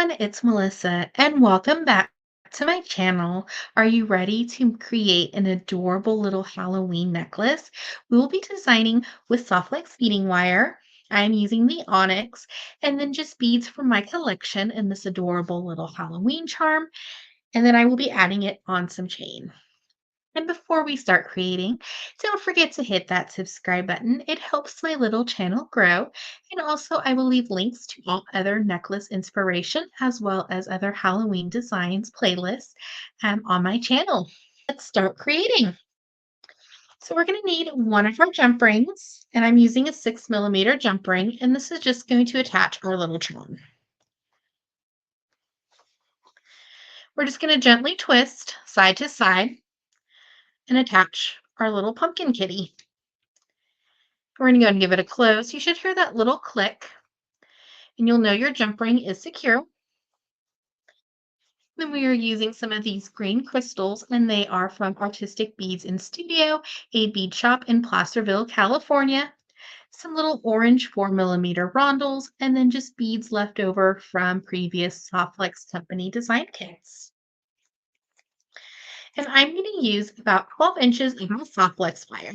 everyone, it's Melissa, and welcome back to my channel. Are you ready to create an adorable little Halloween necklace? We will be designing with Softlex beading wire. I'm using the onyx and then just beads from my collection and this adorable little Halloween charm. And then I will be adding it on some chain. And before we start creating, don't forget to hit that subscribe button. It helps my little channel grow. And also, I will leave links to all other necklace inspiration as well as other Halloween designs playlists on my channel. Let's start creating. So we're going to need one of our jump rings, and I'm using a 6mm jump ring, and this is just going to attach our little charm. We're just going to gently twist side to side and attach our little pumpkin kitty. We're going to go and give it a close. You should hear that little click, and you'll know your jump ring is secure. Then we are using some of these green crystals, and they are from Artistic Beads in Studio, a bead shop in Placerville, California. Some little orange 4mm rondels, and then just beads left over from previous Softlex Company design kits. And I'm going to use about 12 inches of my Softlex wire.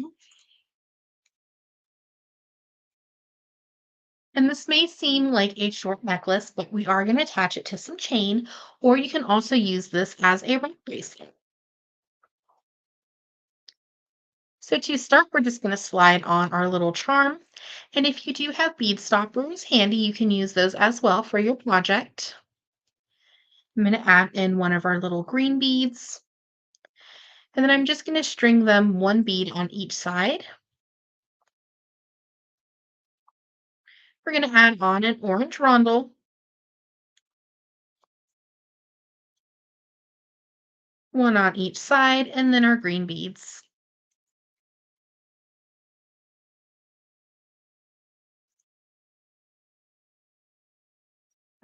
And this may seem like a short necklace, but we are going to attach it to some chain, or you can also use this as a wrap bracelet. So to start, we're just going to slide on our little charm. And if you do have bead stoppers handy, you can use those as well for your project. I'm going to add in one of our little green beads. And then I'm just going to string them one bead on each side. We're going to add on an orange rondel, one on each side, and then our green beads.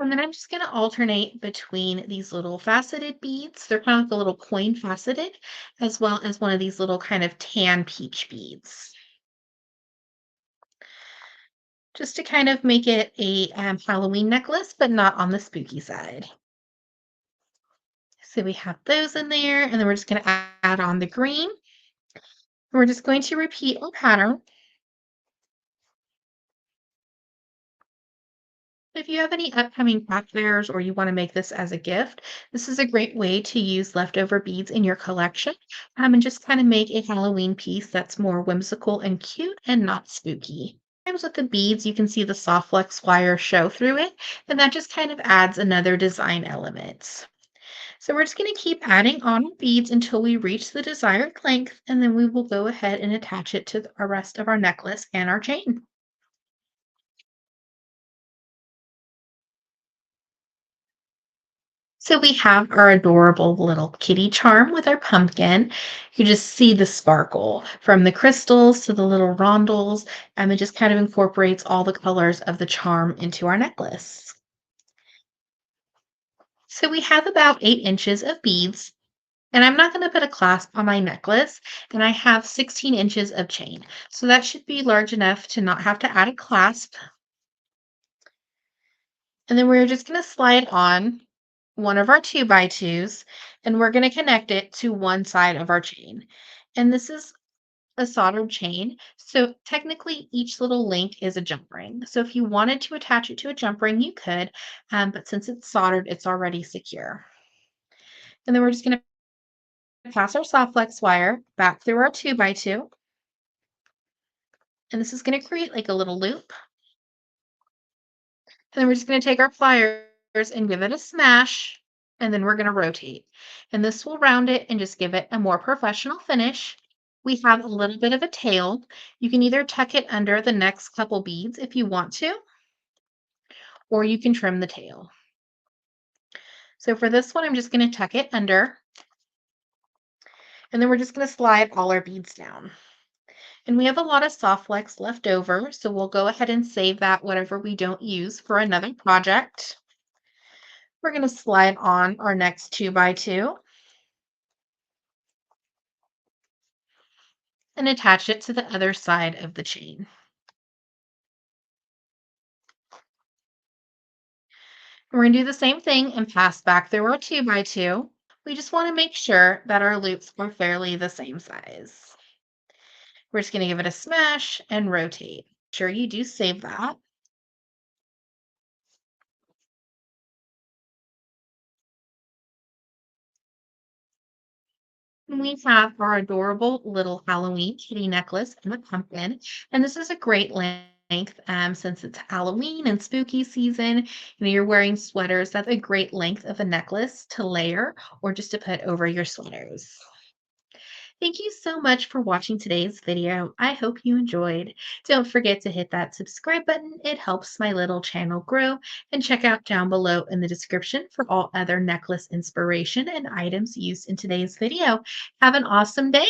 And then I'm just going to alternate between these little faceted beads. They're kind of like a little coin faceted, as well as one of these little kind of tan peach beads. Just to kind of make it a Halloween necklace, but not on the spooky side. So we have those in there, and then we're just going to add on the green. We're just going to repeat our pattern. If you have any upcoming craft fairs or you want to make this as a gift, this is a great way to use leftover beads in your collection and just kind of make a Halloween piece that's more whimsical and cute and not spooky. Sometimes with the beads, you can see the soft flex wire show through it, and that just kind of adds another design element. So we're just going to keep adding on beads until we reach the desired length, and then we will go ahead and attach it to the rest of our necklace and our chain. So we have our adorable little kitty charm with our pumpkin. You just see the sparkle from the crystals to the little rondels, and it just kind of incorporates all the colors of the charm into our necklace. So we have about 8 inches of beads, and I'm not going to put a clasp on my necklace, and I have 16 inches of chain. So that should be large enough to not have to add a clasp. And then we're just going to slide on one of our 2x2s, and we're going to connect it to one side of our chain. And this is a soldered chain. So technically each little link is a jump ring. So if you wanted to attach it to a jump ring, you could, but since it's soldered, it's already secure. And then we're just going to pass our soft flex wire back through our 2x2. And this is going to create like a little loop. And then we're just going to take our pliers and give it a smash, and then we're going to rotate. And this will round it and just give it a more professional finish. We have a little bit of a tail. You can either tuck it under the next couple beads if you want to, or you can trim the tail. So for this one, I'm just going to tuck it under, and then we're just going to slide all our beads down. And we have a lot of soft flex left over, so we'll go ahead and save that whatever we don't use for another project. We're going to slide on our next 2x2 and attach it to the other side of the chain. We're going to do the same thing and pass back through our 2 by 2. We just want to make sure that our loops are fairly the same size. We're just going to give it a smash and rotate. Sure you do save that. And we have our adorable little Halloween kitty necklace and a pumpkin. And this is a great length since it's Halloween and spooky season. You're wearing sweaters. That's a great length of a necklace to layer or just to put over your sweaters. Thank you so much for watching today's video. I hope you enjoyed. Don't forget to hit that subscribe button. It helps my little channel grow. And check out down below in the description for all other necklace inspiration and items used in today's video. Have an awesome day.